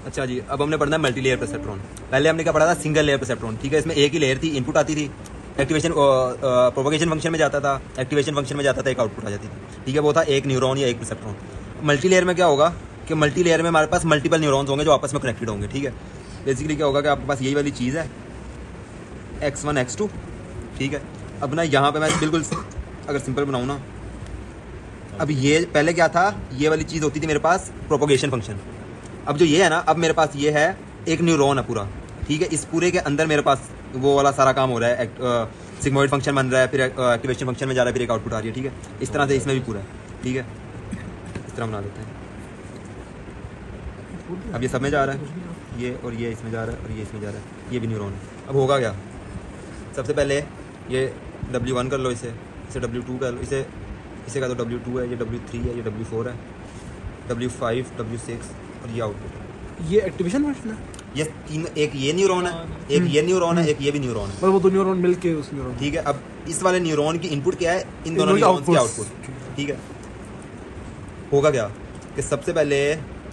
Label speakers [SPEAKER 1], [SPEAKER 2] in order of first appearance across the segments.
[SPEAKER 1] अच्छा जी, अब हमने पढ़ना है मल्टी लेयर परसेप्ट्रॉन। पहले हमने क्या पढ़ा था, सिंगल लेयर परसेप्ट्रॉन। ठीक है, इसमें एक ही लेयर थी, इनपुट आती थी, एक्टिवेशन प्रोपगेशन फंक्शन में जाता था, एक्टिवेशन फंक्शन में जाता था, एक आउटपुट आ जाती थी। ठीक है, वो था एक न्यूरॉन या एक परसेप्ट्रॉन। मल्टी लेयर में क्या होगा कि मल्टी लेयर में हमारे पास मल्टीपल न्यूरॉन्स होंगे जो आपस में कनेक्टेड होंगे। ठीक है, बेसिकली क्या होगा कि आपके पास यही वाली चीज़ है x1 x2। ठीक है, अब ना यहाँ पे मैं बिल्कुल अगर सिंपल बनाऊँ ना, अब ये पहले क्या था, ये वाली चीज़ होती थी मेरे पास प्रोपगेशन फंक्शन। अब जो ये है ना, अब मेरे पास ये है एक न्यूरॉन है पूरा। ठीक है, इस पूरे के अंदर मेरे पास वो वाला सारा काम हो रहा है, सिग्मोइड फंक्शन बन रहा है, फिर एक्टिवेशन फंक्शन में जा रहा है, फिर एक आउटपुट आ रही है। ठीक है, इस तरह से इसमें भी पूरा है। ठीक है, इस तरह बना देते हैं। अब ये सब में जा रहा है, ये और ये इसमें जा रहा है, और ये इसमें जा रहा है, ये भी न्यूरॉन है। अब होगा क्या, सबसे पहले ये W1 कर लो, इसे W2 कर लो, इसे का तो W2 है, ये W3 है, ये W4 है, W5, W6 और ये आउटपुट है।
[SPEAKER 2] ये एक्टिवेशन फंक्शन है।
[SPEAKER 1] ये तीन, एक ये न्यूरॉन है, एक ये न्यूरॉन है, एक ये भी न्यूरॉन है।
[SPEAKER 2] मतलब वो दो न्यूरॉन मिलके उस न्यूरॉन।
[SPEAKER 1] ठीक है, अब इस वाले न्यूरॉन की इनपुट क्या है, इन दोनों न्यूरॉन्स की आउटपुट। ठीक है, होगा क्या कि सबसे पहले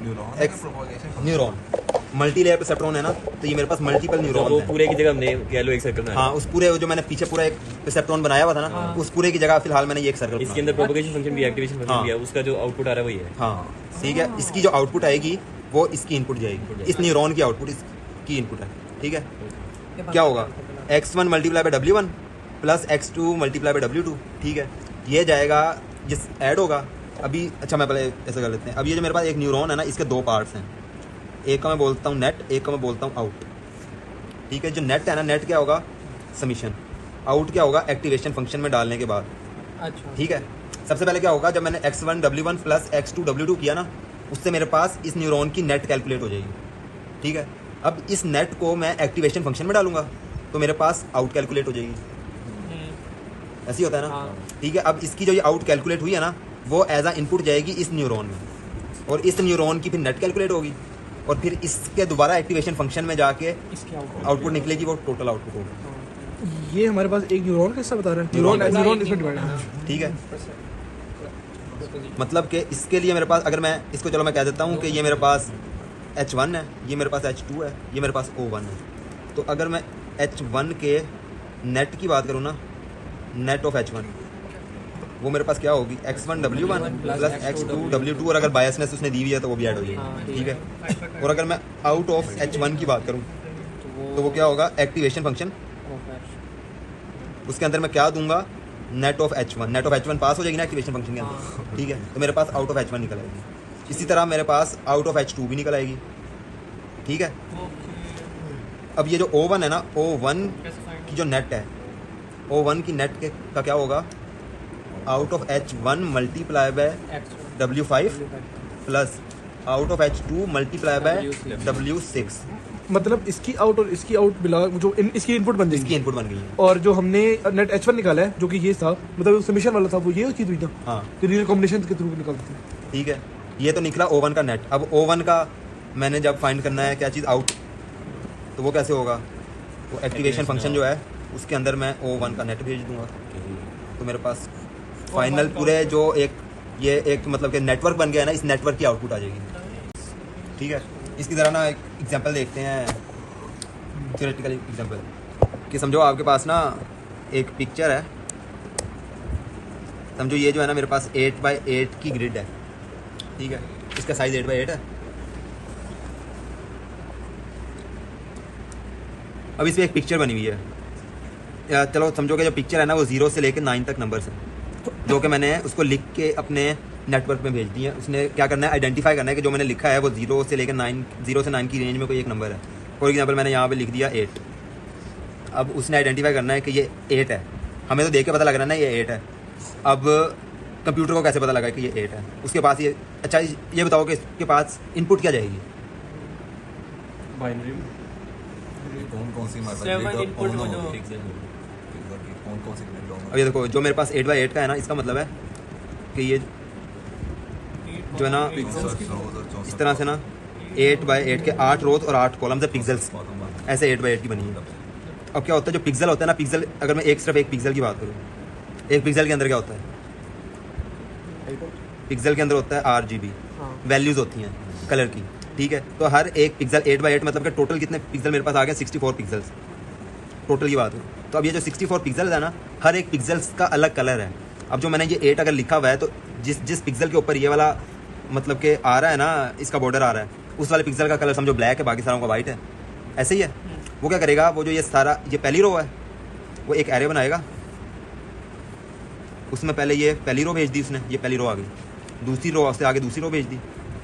[SPEAKER 1] न्यूरॉन मल्टी लेयर परसेप्ट्रॉन है ना, तो ये मेरे पास मल्टीपल न्यूरॉन
[SPEAKER 3] वो
[SPEAKER 1] है।
[SPEAKER 3] पूरे की जगह हमने कह लो एक सर्कल बनाया।
[SPEAKER 1] हाँ, उस पूरे जो मैंने पीछे पूरा एक परसेप्ट्रॉन बनाया हुआ था ना, उस पूरे की जगह फिलहाल मैंने ये एक सर्कल
[SPEAKER 3] इसके अंदर प्रोपगेशन फंक्शन भी है, एक्टिवेशन फंक्शन
[SPEAKER 1] हाँ।
[SPEAKER 3] भी है, उसका जो आउटपुट आ रहा है वही है।
[SPEAKER 1] हाँ ठीक है, इसकी जो आउटपुट आएगी वो इसकी इनपुट जाएगी, इस न्यूरॉन की आउटपुट इसकी इनपुट है। ठीक है, क्या होगा, x1 multiply by W1 plus x2 multiply by W2। ठीक है, ये जाएगा, जिस ऐड होगा अभी। अच्छा, मैं पहले ऐसा कर लेते हैं। अब ये जो मेरे पास एक न्यूरॉन है ना, इसके दो पार्ट्स हैं, एक का मैं बोलता हूँ नेट, एक का मैं बोलता हूँ आउट। ठीक है, जो नेट है ना, नेट क्या होगा, समीशन। आउट क्या होगा, एक्टिवेशन फंक्शन में डालने के बाद।
[SPEAKER 2] अच्छा,
[SPEAKER 1] ठीक है, सबसे पहले क्या होगा, जब मैंने x1 W1 plus x2 W2 किया ना, उससे मेरे पास इस न्यूरॉन की नेट कैलकुलेट हो जाएगी। ठीक है, अब इस नेट को मैं एक्टिवेशन फंक्शन में डालूंगा तो मेरे पास आउट कैलकुलेट हो जाएगी। ऐसे ही होता है ना। ठीक है, अब इसकी जो ये आउट कैलकुलेट हुई है ना, वो एज अ इनपुट जाएगी इस न्यूरॉन में, और इस न्यूरॉन की फिर नेट कैलकुलेट होगी, और फिर इसके दोबारा एक्टिवेशन फंक्शन में जाके आउटपुट निकलेगी, वो टोटल आउटपुट होगा।
[SPEAKER 2] ये हमारे पास एक न्यूरॉन का हिस्सा बता रहा है, न्यूरॉन इसमें डिवाइड है।
[SPEAKER 1] ठीक है, मतलब कि इसके लिए मेरे पास, अगर मैं इसको, चलो मैं कह देता हूँ कि ये मेरे पास H1 है, ये मेरे पास H2 है, ये मेरे पास O1 है। तो अगर मैं H1 के नेट की बात करूँ ना, नेट ऑफ H1, वो मेरे पास क्या होगी, x1 W1 plus x2 W2, और अगर बायसनेस उसने दी हुई है तो वो भी ऐड हो जाएगी। ठीक है, और अगर मैं आउट ऑफ H1 की बात करूँ तो वो क्या होगा, एक्टिवेशन फंक्शन, उसके अंदर मैं क्या दूंगा, net of H1। Net of H1 पास हो जाएगी ना एक्टिवेशन फंक्शन के अंदर। ठीक है, तो मेरे पास आउट ऑफ H1 निकल आएगी। इसी तरह मेरे पास आउट ऑफ H2 भी निकल आएगी। ठीक है, अब ये जो O1 है ना, O1 की जो नेट है, O1 की नेट का क्या होगा, out of H1 multiply by W5 plus out of H2 multiply by W6।
[SPEAKER 2] मतलब इसकी आउट और इसकी आउट मिला जो इसकी इनपुट बन जाएगी,
[SPEAKER 1] इसकी इनपुट बन गई है।
[SPEAKER 2] और जो हमने नेट H1 निकाला है जो कि ये था, मतलब समीशन वाला था, वो ये चीज हुई ना।
[SPEAKER 1] हाँ,
[SPEAKER 2] तो रीजनल कॉम्बिनेशन के थ्रू निकालते थे।
[SPEAKER 1] ठीक है, ये तो निकला O1 का नेट। अब O1 का मैंने जब फाइंड करना है क्या चीज़, आउट, तो वो कैसे होगा, वो एक्टिवेशन फंक्शन जो है उसके अंदर मैं O1 का नेट भेज दूंगा, तो मेरे पास फाइनल पूरे जो ये एक मतलब कि नेटवर्क बन गया है ना, इस नेटवर्क की आउटपुट आ जाएगी। ठीक है, इसकी तरह ना एक एग्जांपल देखते हैं, थ्योरेटिकल एग्जांपल, कि समझो आपके पास ना एक पिक्चर है, समझो ये जो है ना मेरे पास 8x8 की ग्रिड है। ठीक है, इसका साइज 8x8 है। अब इसमें एक पिक्चर बनी हुई है, चलो समझो कि जो पिक्चर है ना वो 0 से लेकर 9 तक नंबर्स हैं, जो कि मैंने उसको लिख के अपने नेटवर्क में भेज दिए हैं। उसने क्या करना है, आइडेंटिफाई करना है कि जो मैंने लिखा है वो 0 से 9 की रेंज में कोई एक नंबर है। फॉर एग्जांपल मैंने यहाँ पे लिख दिया 8। अब उसने आइडेंटिफाई करना है कि ये 8 है, हमें तो देख के पता लग रहा है ना ये 8 है। अब कंप्यूटर को कैसे पता लगा कि ये 8 है, उसके पास ये, अच्छा ये बताओ कि इसके पास इनपुट क्या जाएगी,
[SPEAKER 4] बाइनरी कौन सी
[SPEAKER 1] अब ये देखो जो मेरे पास 8x8 का है ना, इसका मतलब है कि ये जो है ना इस तरह से ना 8x8 के 8 रोज और 8 कॉलम्स है, पिक्सेल्स ऐसे 8x8 की बनी है। अब क्या होता है, जो पिक्सल होता है ना, पिक्सल अगर मैं सिर्फ एक पिक्सल की बात करूँ, एक पिक्सल के अंदर क्या होता है, पिक्सल के अंदर होता है RGB वैल्यूज़ होती हैं कलर की। ठीक है, तो हर एक पिक्सल 8x8 मतलब कि टोटल कितने पिक्सल मेरे पास आ गए 64 पिक्सल्स टोटल की बात हो। तो अब ये जो 64 पिक्सल्स है ना, हर एक पिक्सल्स का अलग कलर है। अब जो मैंने ये 8 अगर लिखा हुआ है तो जिस पिक्सल के ऊपर ये वाला मतलब कि आ रहा है ना, इसका बॉर्डर आ रहा है, उस वाले पिक्सल का कलर समझो ब्लैक है, बाकी सारों का वाइट है। ऐसे ही है। वो क्या करेगा, वो जो ये सारा ये पहली रो है, वो एक एरे बनाएगा, उसमें पहले ये पहली रो भेज दी उसने, ये पहली रो आ गई, दूसरी रो से आगे दूसरी रो भेज दी,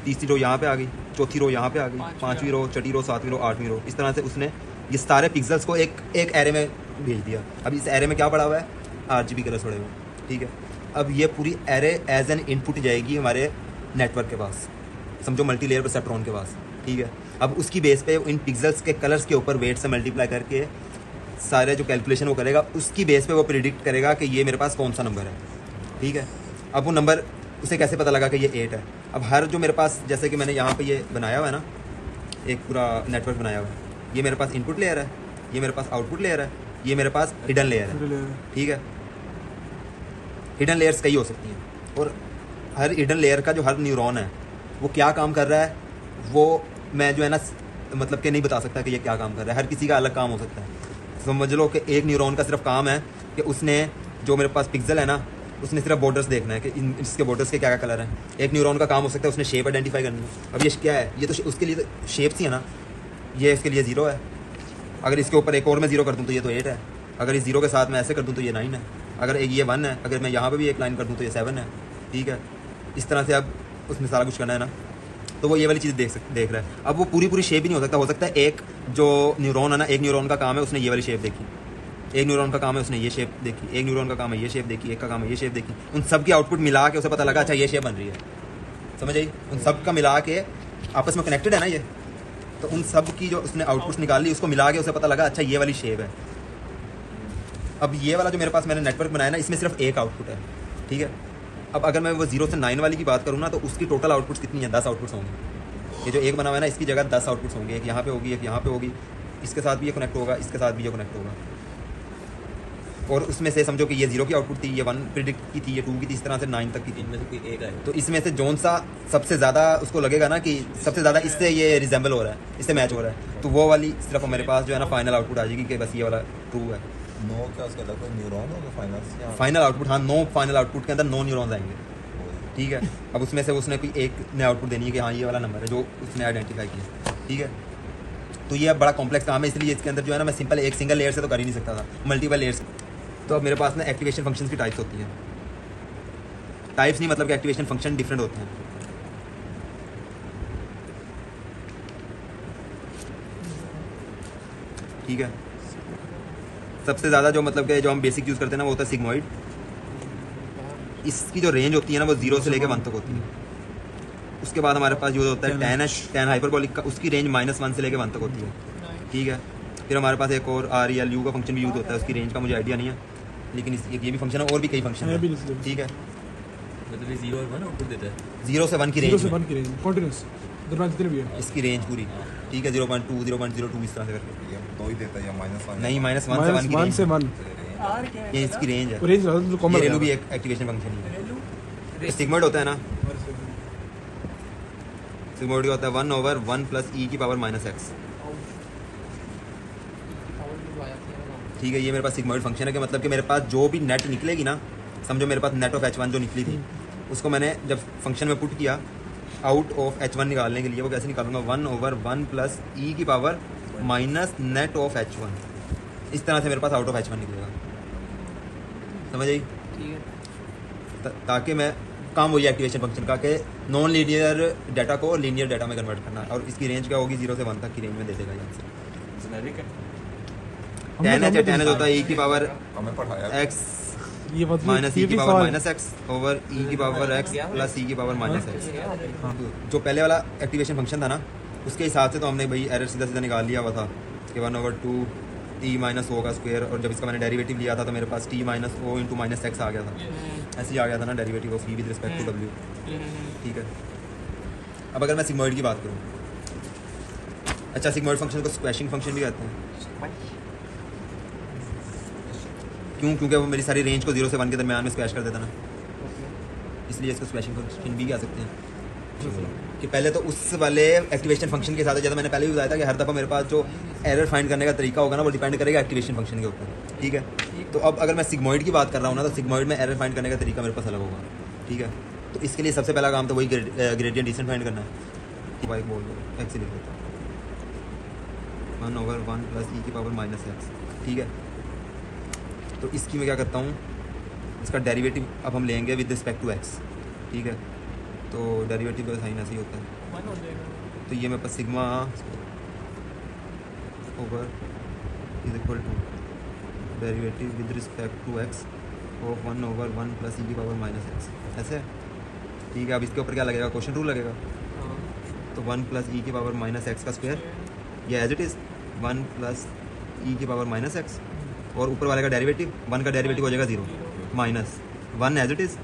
[SPEAKER 1] तीसरी रो यहाँ पे आ गई, चौथी रो यहाँ पे आ गई, पांचवी रो, छठी रो, सातवीं रो, आठवीं रो, इस तरह से उसने ये सारे पिक्सल्स को एक एरे में भेज दिया। अब इस एरे में क्या पड़ा हुआ है, RGB कलर पड़े हुए, ठीक है। अब ये पूरी एरे एज एन इनपुट जाएगी हमारे नेटवर्क के पास, समझो मल्टी लेयर परसेप्ट्रॉन के पास, ठीक है। अब उसकी बेस पे इन पिक्सल्स के कलर्स के ऊपर वेट से मल्टीप्लाई करके सारे जो कैलकुलेशन वो करेगा, उसकी बेस पे वो प्रिडिक्ट करेगा कि ये मेरे पास कौन सा नंबर है, ठीक है। अब वो नंबर उसे कैसे पता लगा कि ये 8 है। अब हर जो मेरे पास, जैसे कि मैंने यहाँ पे ये बनाया हुआ है ना, एक पूरा नेटवर्क बनाया हुआ है, ये मेरे पास इनपुट लेयर है, ये मेरे पास आउटपुट लेयर है, ये मेरे पास हिडन लेयर है, ठीक है। हिडन लेयर्स कई हो सकती हैं, और हर हिडन लेयर का जो हर न्यूरॉन है वो क्या काम कर रहा है, वो मैं जो है ना मतलब कि नहीं बता सकता कि ये क्या काम कर रहा है। हर किसी का अलग काम हो सकता है। समझ लो कि एक न्यूरॉन का सिर्फ काम है कि उसने जो मेरे पास पिक्सल है ना, उसने सिर्फ बॉर्डर्स देखना है कि इसके बॉर्डर्स के क्या क्या कलर हैं। एक न्यूरॉन का काम हो सकता है उसने शेप आइडेंटिफाई करनी है। अब ये क्या है, ये तो उसके लिए शेप्स ही है ना, ये इसके लिए 0 है, अगर इसके ऊपर एक और मैं 0 कर दूँ तो ये तो 8 है, अगर इस 0 के साथ मैं ऐसे कर दूँ तो ये 9 है, अगर एक ये 1 है, अगर मैं यहाँ पर भी एक लाइन कर दूँ तो ये 7 है, ठीक है। इस तरह से अब उसमें सारा कुछ करना है ना, तो वो ये वाली चीज़ देख रहा है। अब वो पूरी शेप ही नहीं हो सकता है एक जो न्यूरॉन है ना, एक न्यूरॉन का काम है उसने ये वाली शेप देखी, एक न्यूरॉन का काम है उसने ये शेप देखी, एक न्यूरॉन का काम है ये शेप देखी, एक का काम है ये शेप देखी, उन सब की आउटपुट मिला के उसे पता लगा अच्छा ये शेप बन रही है, समझ आई। उन सब का मिला के आपस में कनेक्टेड है ना ये, तो उन सब की जो उसने आउटपुट निकाली उसको मिला के उसे पता लगा अच्छा ये वाली शेप है। अब ये वाला जो मेरे पास मैंने नेटवर्क बनाया ना, इसमें सिर्फ एक आउटपुट है, ठीक है। अब अगर मैं वो 0 से 9 वाली की बात करूँ ना, तो उसकी टोटल आउटपुट्स कितनी है, 10 आउटपुट्स होंगे। ये जो एक बना हुआ है ना, इसकी जगह 10 आउटपुट्स होंगे, एक यहाँ पे होगी, एक यहाँ पे होगी, इसके साथ भी ये कनेक्ट होगा, इसके साथ भी ये कनेक्ट होगा। और उसमें से समझो कि ये 0 की आउटपुट थी, ये 1 प्रिडिक्ट की थी, ये 2 की थी, इस तरह से 9 तक की थी।
[SPEAKER 3] इनमें से कोई एक है
[SPEAKER 1] तो इसमें से जौन सा सबसे ज़्यादा उसको लगेगा ना कि सबसे ज़्यादा इससे ये रिजेंबल हो रहा है, इससे मैच हो रहा है, तो वो वाली सिर्फ मेरे पास जो है ना फाइनल आउटपुट आ जाएगी कि बस ये वाला ट्रू है।
[SPEAKER 4] 9 क्या उसका लगभग न्यूरॉन होगा फाइनल
[SPEAKER 1] फाइनल आउटपुट, हाँ 9 फाइनल आउटपुट के अंदर 9 न्यूरॉन्स आएंगे, ठीक है। अब उसमें से उसने कोई एक नया आउटपुट देनी है कि हाँ ये वाला नंबर है जो उसने आइडेंटिफाई किया, ठीक है। तो ये बड़ा कॉम्प्लेक्स काम है, इसलिए इसके अंदर जो है ना मैं सिंपल एक सिंगल लेयर से तो कर ही नहीं सकता था, मल्टीपल लेयर्स। तो अब मेरे पास ना एक्टिवेशन फंक्शंस की टाइप्स होती हैं, टाइप्स नहीं मतलब कि एक्टिवेशन फंक्शन डिफरेंट होते हैं, ठीक है। सबसे ज़्यादा जो मतलब कि जो हम बेसिक यूज़ करते हैं ना वो होता है सिग्मॉइड। इसकी जो रेंज होती है ना वो 0 से लेकर 1 तक होती है। उसके बाद हमारे पास यूज़ होता है tan हाइपरबोलिक का, उसकी रेंज -1 से लेकर 1 तक होती है, ठीक है। फिर हमारे पास एक और REL U का फंक्शन भी यूज़ होता है, उसकी रेंज का मुझे आइडिया नहीं है, लेकिन ये भी फंक्शन है, और भी कई फंक्शन है, ठीक है।
[SPEAKER 3] मतलब ये 0 और 1 आउटपुट देता है।
[SPEAKER 1] 0 से 1 की
[SPEAKER 2] 0
[SPEAKER 1] रेंज
[SPEAKER 2] से
[SPEAKER 1] में
[SPEAKER 2] 1 की रेंज कंटीन्यूअस दरमियान जितने भी है,
[SPEAKER 1] इसकी रेंज पूरी, ठीक है। 0.2 0.02 इस तरह से करके,
[SPEAKER 4] ये 2 ही देता है या -1
[SPEAKER 1] नहीं -1 से 1 की
[SPEAKER 2] -1 से
[SPEAKER 1] रेंज,
[SPEAKER 2] 1
[SPEAKER 1] ये इसकी रेंज है।
[SPEAKER 2] रेंज जो कॉमन
[SPEAKER 1] रेलू भी एक एक्टिवेशन फंक्शन है। सिग्मॉइड होता है ना, सिग्मॉइड का होता है 1/1 + e की पावर -x, ठीक है। ये मेरे पास सिग्मॉइड फंक्शन है कि मतलब कि मेरे पास जो भी नेट निकलेगी ना, समझो मेरे पास नेट ऑफ H1 जो निकली थी, उसको मैंने जब फंक्शन में पुट किया आउट ऑफ H1 निकालने के लिए, वो कैसे निकालूंगा 1/1 + e की पावर -net ऑफ H1, इस तरह से मेरे पास आउट ऑफ H1 निकलेगा, समझ आई। ताकि मैं काम वही एक्टिवेशन फंक्शन का कि नॉन लीनियर डाटा को लीनियर डाटा में कन्वर्ट करना, और इसकी रेंज क्या होगी 0 से 1 तक की रेंज में दे देगा यहाँ से।
[SPEAKER 3] जेनेरिक है।
[SPEAKER 1] tan h होता है e की पावर
[SPEAKER 4] हमें पढ़ाया
[SPEAKER 1] x
[SPEAKER 2] ये
[SPEAKER 1] माइनस e की पावर -x ओवर e की पावर x + e की पावर -x। जो पहले वाला एक्टिवेशन फंक्शन था ना, उसके हिसाब से तो हमने भाई एरर सीधा सीधा निकाल लिया हुआ था कि 1/2 t - o का स्क्वायर, और जब इसका मैंने डेरिवेटिव लिया था तो मेरे पास t - o × -x आ गया था, ऐसे ही आ गया था ना derivative of e with respect to w, ठीक है। अब अगर मैं सिग्मॉइड की बात करूँ, अच्छा सिग्मॉइड फंक्शन को स्क्वैशिंग फंक्शन भी कहते हैं, क्यों? क्योंकि वो मेरी सारी रेंज को 0 से 1 के दरमियान में स्क्वैश कर देता ना, इसलिए इसको स्क्वैशिंग फंक्शन भी कह सकते हैं। कि पहले तो उस वाले एक्टिवेशन फंक्शन के साथ है, जैसा मैंने पहले भी बताया था कि हर दफ़ा मेरे पास जो एरर फाइंड करने का तरीका होगा ना वो डिपेंड करेगा एक्टिवेशन फंक्शन के ऊपर, ठीक है। तो अब अगर मैं सिग्मॉइड की बात कर रहा हूँ ना, तो सिग्मॉइड में एरर फाइंड करने का तरीका मेरे पास अलग होगा, ठीक है। तो इसके लिए सबसे पहला काम तो वही ग्रेडियंट डिसेंट फाइंड करना है। वाई बोल दो एक्स लिख देता हूँ 1/1 + e⁻x, ठीक है। तो इसकी मैं क्या करता हूँ, इसका डेरिवेटिव अब हम लेंगे विद रिस्पेक्ट टू एक्स, ठीक है। तो डेरिवेटिव का साइन ऐसे ही होता है। तो ये मेरे पास sigma over is equal to derivative with respect to x of 1/1 + e⁻x, ऐसे है, ठीक है। अब इसके ऊपर क्या लगेगा, क्वेश्चन रूल लगेगा। तो 1 + e⁻x का स्क्वायर, ये एज इट इज़ 1 + e⁻x, और ऊपर वाले का डेरिवेटिव 1 का डेरिवेटिव हो जाएगा 0 माइनस 1 एज इट इज़,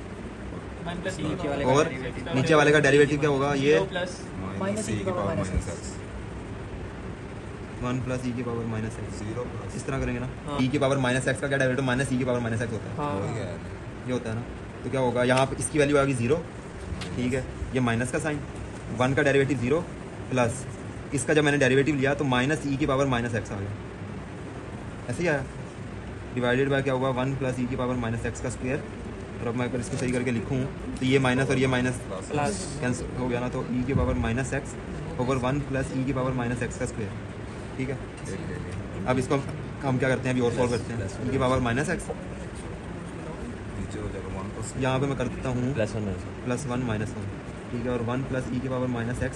[SPEAKER 1] और नीचे वाले का डेरिवेटिव क्या होगा, ये
[SPEAKER 4] -e⁻x
[SPEAKER 1] 1 + e⁻x,
[SPEAKER 4] 0 +
[SPEAKER 1] इस तरह करेंगे ना। e⁻x का क्या डेरिवेटिव -e⁻x होता है,
[SPEAKER 4] वही है
[SPEAKER 1] ये होता है ना। तो क्या होगा, यहाँ पे इसकी वैल्यू आ गई 0, ठीक है। ये माइनस का साइन, 1 का डेरिवेटिव 0 प्लस इसका जब मैंने डेरिवेटिव लिया तो -e⁻x आ गया, ऐसे ही आया। डिवाइडेड बाय क्या होगा, 1 + e⁻x का स्क्वायर। और अब मैं अगर इसको सही करके लिखूँ तो ये माइनस और ये माइनस कैंसिल हो गया ना, तो e⁻x ओवर 1 + e⁻x का स्क्वायर, ठीक है। अब इसको हम क्या करते हैं, अभी और सॉल्व करते हैं। e⁻x
[SPEAKER 4] नीचे हो जाएगा 1 +
[SPEAKER 1] यहाँ पे मैं कर देता हूँ
[SPEAKER 3] +1
[SPEAKER 1] +1 -1, ठीक है। और 1 + e⁻x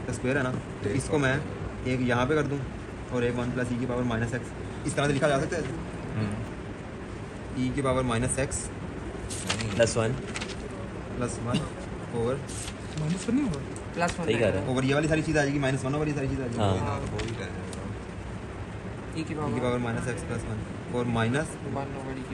[SPEAKER 1] का स्क्वायर है ना, तो इसको मैं एक यहाँ पे कर दूँ और एक 1 + e⁻x, इस तरह से लिखा जा सकता है, e⁻x
[SPEAKER 3] +1
[SPEAKER 1] +1 ओवर
[SPEAKER 2] माइनस नहीं होगा,
[SPEAKER 3] सही कह रहा है।
[SPEAKER 1] ओवर ये वाली सारी चीज़ आ जाएगी, -1 ओवर ये सारी चीज़ आ जाएगी,
[SPEAKER 3] हाँ।
[SPEAKER 4] तो हो ही रहेगा
[SPEAKER 1] e⁻x +1 और माइनस
[SPEAKER 5] 1 over e⁻x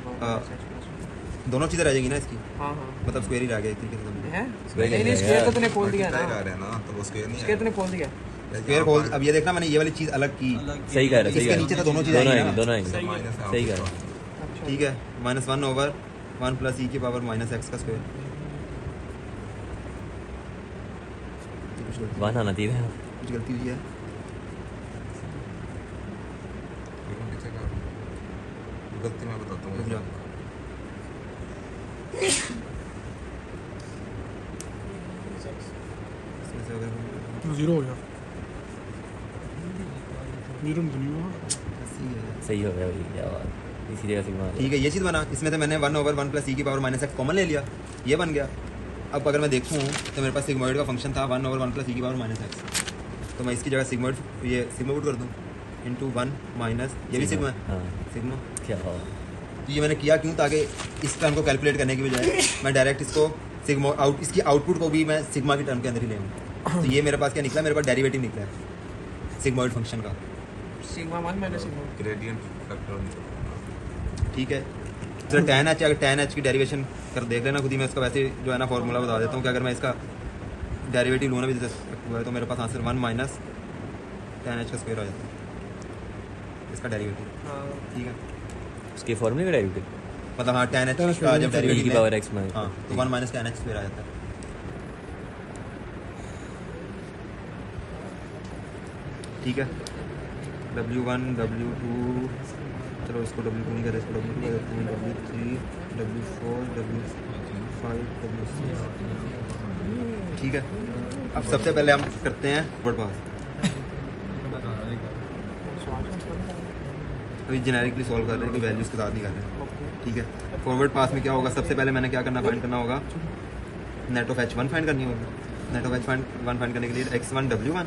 [SPEAKER 1] दोनों चीज़ें रह जाएगी ना इसकी,
[SPEAKER 5] हाँ हाँ
[SPEAKER 1] मतलब स्क्वायर ही रह गया एक तरीके से समझो।
[SPEAKER 5] है
[SPEAKER 3] Square
[SPEAKER 5] नहीं
[SPEAKER 3] नहीं
[SPEAKER 5] स्क्वायर तो
[SPEAKER 3] है।
[SPEAKER 5] तूने खोल दिया
[SPEAKER 4] मल्टीप्लाई
[SPEAKER 5] ना,
[SPEAKER 4] कर रहे हैं ना, तो वो स्क्वायर नहीं
[SPEAKER 5] स्क्वायर तूने खोल दिया।
[SPEAKER 1] स्क्वायर खोल, अब ये देखना मैंने ये वाली चीज़ अलग की,
[SPEAKER 3] सही कह रहा है, सही
[SPEAKER 1] इसके
[SPEAKER 3] कह रहा
[SPEAKER 1] नीचे
[SPEAKER 3] है।
[SPEAKER 1] तो दोनों चीज़ें
[SPEAKER 3] दोनों
[SPEAKER 1] आएंगी
[SPEAKER 3] आएंगे,
[SPEAKER 1] ना,
[SPEAKER 3] दोनों आएंगे,
[SPEAKER 4] माइनस
[SPEAKER 3] सही कह रहा है।
[SPEAKER 5] अच्छा
[SPEAKER 1] ठीक है। -1 ओवर 1 + e⁻x का स्क्वायर,
[SPEAKER 3] वन आना चाहिए।
[SPEAKER 1] कुछ गलती हुई है,
[SPEAKER 4] नीचे का गलती मैं बताता
[SPEAKER 1] रुक जाओ।
[SPEAKER 4] हूँ।
[SPEAKER 1] इसमें से अगर
[SPEAKER 2] तो 0 हो गया, 0 नहीं हुआ।
[SPEAKER 1] ऐसी है।
[SPEAKER 3] सही हो गया भाई, क्या बात, इसी जगह सिग्मा।
[SPEAKER 1] ठीक है, ये चीज़ बना, इसमें से मैंने 1 ओवर 1 + e⁻x कॉमन ले लिया, ये बन गया। अब अगर मैं देखूँ तो मेरे पास सिग्मॉइड का फंक्शन था 1 ओवर 1 + e⁻x, तो मैं इसकी जगह सिग्मॉइड ये सिग्मा पुट कर दूँ इंटू 1 माइनस ये भी सिग्मा है,
[SPEAKER 3] हाँ,
[SPEAKER 1] सिग्मा।
[SPEAKER 3] क्या बात।
[SPEAKER 1] तो ये मैंने किया क्यों, ताकि इस टर्म को कैलकुलेट करने की बजाय मैं डायरेक्ट इसको सिग्मा इसकी आउटपुट को भी मैं सिग्मा की टर्म के अंदर ही ले आऊँ। तो ये मेरे पास क्या निकला, मेरे पास डेरिवेटिव निकला है सिग्मॉइड फंक्शन का,
[SPEAKER 5] sigma 1 minus sigma
[SPEAKER 4] gradient factor
[SPEAKER 1] ठीक है। तो tan h, अगर tan h की डेरिवेशन कर देख लेना खुद ही, मैं इसका वैसे जो है ना फॉर्मूला बता देता हूँ कि अगर मैं इसका डेरिवेटिव लूँ ना भी हुआ है तो मेरे पास आंसर 1 माइनस tan h का स्क्वायर आ जाता है इसका डेरिवेटिव,
[SPEAKER 5] हाँ
[SPEAKER 1] ठीक है।
[SPEAKER 3] उसके फॉर्मूले का डेरिवेटिव
[SPEAKER 1] मतलब हाँ tan h
[SPEAKER 2] tan h
[SPEAKER 1] का जब
[SPEAKER 3] e की
[SPEAKER 1] डेरिवेटिव
[SPEAKER 3] पावर x में,
[SPEAKER 1] हाँ तो 1 माइनस tan h स्क्वायर आ जाता है, ठीक है। W1 W2, चलो इसको W2 नहीं कर रहे, इसको W2 कर देते हैं, W3 W4 W5 W6, ठीक है। अब सबसे पहले हम करते हैं फॉरवर्ड पास, अभी जेनेरिकली सॉल्व कर रहे हैं, कोई वैल्यूज़ के साथ नहीं कर रहे हैं, ठीक है। फॉरवर्ड पास में क्या होगा, सबसे पहले मैंने क्या करना, फाइंड करना होगा नेट ऑफ h1 फाइंड करनी होगी। नेट ऑफ h1 फाइंड करने के लिए x1 W1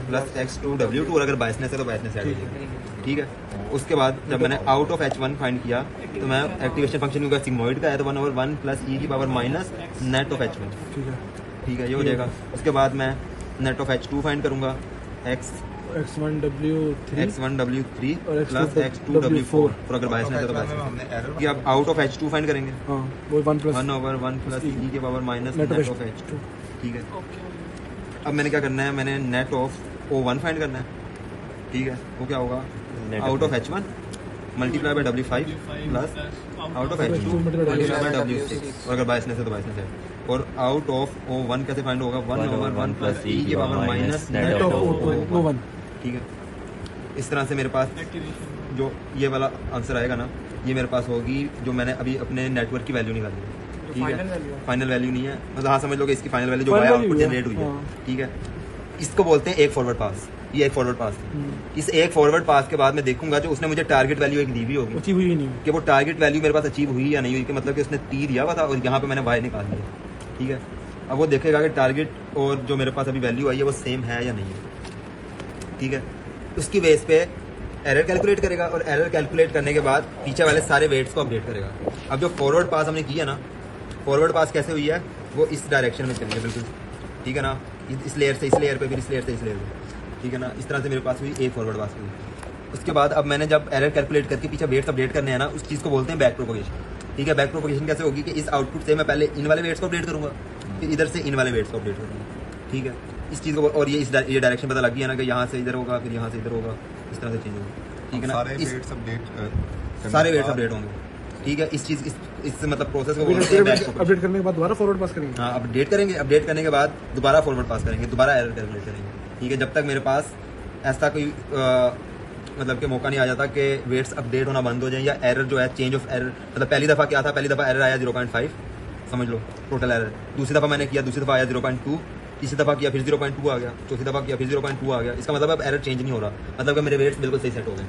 [SPEAKER 1] plus x2 W2, और अगर बायसनेस है तो बायसनेस ऐड हो जाएगी, ठीक है। उसके बाद जब मैंने आउट ऑफ h1 फाइंड किया तो मैं एक्टिवेशन फंक्शन क्योंकि सिग्मॉइड का है तो 1 over 1 + e⁻ net of h1,
[SPEAKER 2] ठीक है,
[SPEAKER 1] ठीक है, ये हो जाएगा। उसके बाद मैं नेट ऑफ h2 फाइंड करूंगा,
[SPEAKER 2] x1 W3
[SPEAKER 1] x1 W3
[SPEAKER 2] और
[SPEAKER 1] प्लस x2 W4, और अगर बायसनेस है तो बायसनेस।
[SPEAKER 4] हमने एरर
[SPEAKER 1] कि अब आउट ऑफ h2 फाइंड करेंगे,
[SPEAKER 2] हाँ वो 1 plus
[SPEAKER 1] 1 over 1 + e⁻
[SPEAKER 2] net
[SPEAKER 1] net
[SPEAKER 2] of
[SPEAKER 1] of h2, ठीक है। अब मैंने क्या करना है, मैंने नेट ऑफ O1 फाइंड करना है, ठीक है। वो क्या होगा,
[SPEAKER 3] Net
[SPEAKER 1] out
[SPEAKER 3] of
[SPEAKER 1] of h1 multiply by W5 plus out of H2 multiply by W6 और अगर बायसनेस है तो बायसनेस है और आउट ऑफ O1 कैसे फाइंड होगा 1 over 1 प्लस e की पावर माइनस नेट ऑफ
[SPEAKER 2] वो वन
[SPEAKER 1] ठीक है। इस तरह से मेरे पास जो ये वाला आंसर आएगा ना ये मेरे पास होगी जो मैंने अभी अपने नेटवर्क की वैल्यू निकाली है ठीक
[SPEAKER 5] final
[SPEAKER 1] है
[SPEAKER 5] value है।
[SPEAKER 1] फाइनल वैल्यू नहीं है मतलब हाँ समझ लो कि इसकी फाइनल वैल्यू जो
[SPEAKER 2] Final
[SPEAKER 1] वाया
[SPEAKER 2] value
[SPEAKER 1] आउटपुट
[SPEAKER 2] है,
[SPEAKER 1] जनरेट हुई है
[SPEAKER 2] हाँ।
[SPEAKER 1] ठीक है। इसको बोलते हैं एक फॉरवर्ड पास ये एक फॉरवर्ड पास इस एक फॉरवर्ड पास के बाद मैं देखूंगा जो उसने मुझे टारगेट वैल्यू एक दी हुई होगी
[SPEAKER 2] अचीव हुई नहीं
[SPEAKER 1] कि वो टारगेट वैल्यू मेरे पास अचीव हुई या नहीं हुई कि मतलब कि उसने टी दिया हुआ था और यहाँ पे मैंने वाई निकाल लिया ठीक है। अब वो देखेगा कि टारगेट और जो मेरे पास अभी वैल्यू आई है वो सेम है या नहीं है ठीक है। उसकी बेस पे एरर कैलकुलेट करेगा और एरर कैलकुलेट करने के बाद पीछे वाले सारे वेट्स को अपडेट करेगा। अब जो फॉरवर्ड पास हमने किया ना फॉरवर्ड पास कैसे हुई है वो इस डायरेक्शन में चली है बिल्कुल ठीक है ना इस लेयर से इस लेयर पे फिर इस लेयर से इस लेयर पे ठीक है ना। इस तरह से मेरे पास हुई एक फॉरवर्ड पास हुई। उसके बाद अब मैंने जब एरर कैलकुलेट करके पीछे वेट्स अपडेट करने हैं ना उस चीज़ को बोलते हैं बैक प्रोपोगेशन ठीक है। बैक प्रोपोगेशन कैसे होगी कि इस आउटपुट से मैं पहले इन वाले वेट्स को अपडेट करूँगा फिर इधर से इन वाले वेट्स को अपडेट करूँगा ठीक है। इस चीज़ को और ये डायरेक्शन पता लग गया ना कि यहाँ से इधर होगा फिर यहाँ से इधर होगा इस तरह से चेंज होगा ठीक है ना।
[SPEAKER 4] सारे
[SPEAKER 1] इस
[SPEAKER 4] वेट्स अपडेट
[SPEAKER 1] सारे वेट्स अपडेट होंगे ठीक है। इस चीज़ इस मतलब प्रोसेस को बोलते हैं बैक प्रोपोगेशन।
[SPEAKER 2] अपडेट करने के बाद दोबारा फॉरवर्ड पास करेंगे
[SPEAKER 1] हाँ अपडेट करेंगे अपडेट करने के बाद दोबारा फॉरवर्ड पास करेंगे दोबारा एरर कैलकुलेट करेंगे ठीक है। जब तक मेरे पास ऐसा कोई मतलब कि मौका नहीं आ जाता कि वेट्स अपडेट होना बंद हो जाए या एरर जो है चेंज ऑफ एरर मतलब पहली दफ़ा क्या था पहली दफ़ा एरर आया 0.5 समझ लो टोटल एरर। दूसरी दफ़ा मैंने किया दूसरी दफ़ा आया 0.2 तीसरी दफ़ा किया फिर 0.2 आ गया चौथी दफ़ा किया फिर 0.2 आ गया। इसका मतलब अब एरर चेंज नहीं हो रहा मतलब कि मेरे वेट्स बिल्कुल सही सेट हो गए।